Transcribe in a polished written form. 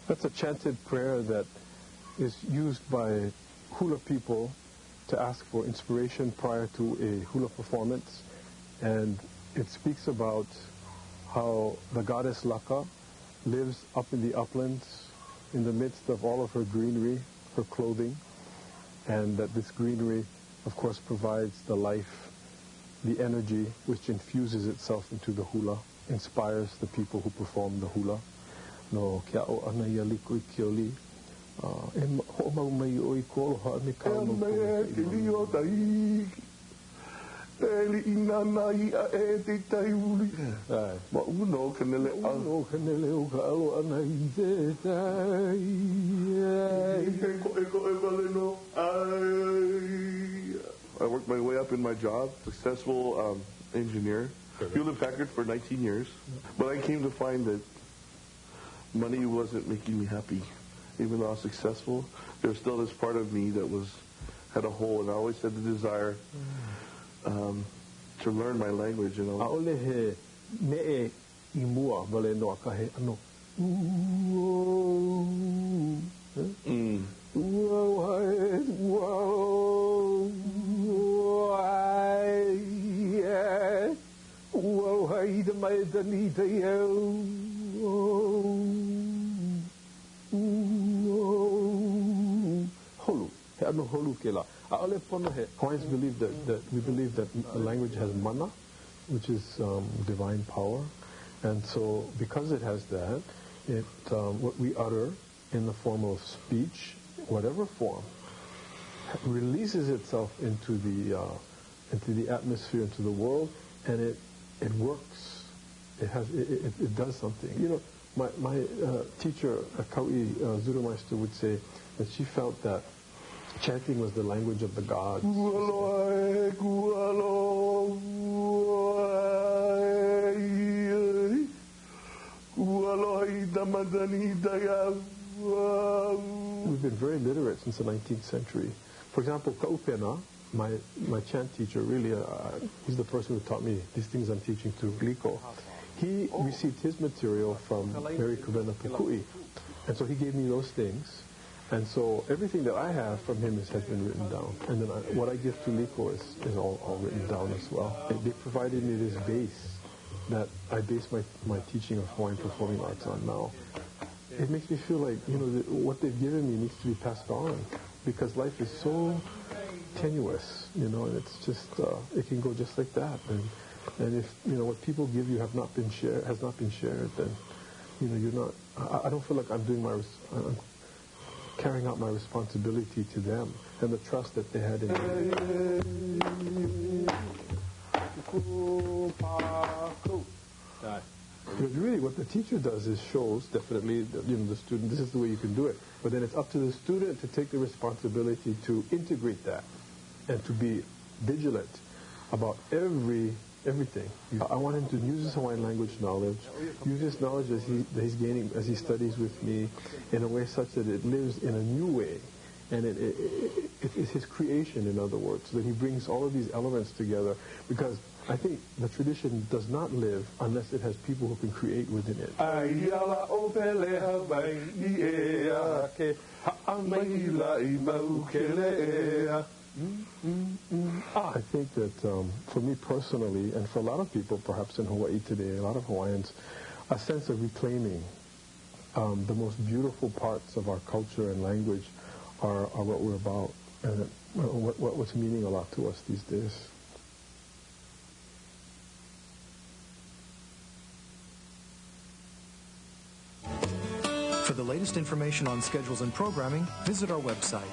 That's a chanted prayer that is used by hula people to ask for inspiration prior to a hula performance. And it speaks about how the goddess Laka lives up in the uplands in the midst of all of her greenery, her clothing, and that this greenery, of course, provides the life, the energy which infuses itself into the hula, inspires the people who perform the hula. No kia o ana ia liko I kioli e ho mau mai o I kolo ha me ka no ki o tai eli ina nai a e te tai uli ma uno kanele o ka alo ana I te tai e ko e valeno I worked my way up in my job, successful engineer, Hewlett Packard for 19 years, but I came to find that money wasn't making me happy. Even though I was successful, there was still this part of me that had a hole, and I always had the desire to learn my language. You know. Aole he me I mua vale no akahe ano. Hawaiians believe that a language has mana, which is divine power, and so because it has that, what we utter in the form of speech, whatever form, releases itself into the atmosphere, into the world, and it works. It does something. You know, my teacher, Kau'i Zurumeister, would say that she felt that chanting was the language of the gods. We've been very literate since the 19th century. For example, Kaupena, my chant teacher, really, he's the person who taught me these things I'm teaching to Liko. He received his material from Mary Kalena Pukui, and so he gave me those things. And so everything that I have from him has been written down. And then what I give to Liko is all written down as well. They provided me this base that I base my teaching of Hawaiian performing arts on now. It makes me feel like, you know, what they've given me needs to be passed on, because life is so tenuous, you know, and it's just, it can go just like that. And if, you know, what people give you has not been shared, then, you know, you're not, I don't feel like I'm doing I'm carrying out my responsibility to them and the trust that they had in me. Because really what the teacher does is shows definitely, you know, the student, this is the way you can do it. But then it's up to the student to take the responsibility to integrate that and to be vigilant about everything. I want him to use his Hawaiian language knowledge, use his knowledge that he's gaining as he studies with me in a way such that it lives in a new way. And it is his creation, in other words, that he brings all of these elements together, because I think the tradition does not live unless it has people who can create within it. I think that for me personally, and for a lot of people perhaps in Hawaii today, a lot of Hawaiians, a sense of reclaiming the most beautiful parts of our culture and language are what we're about, and what's meaning a lot to us these days. For the latest information on schedules and programming, visit our website.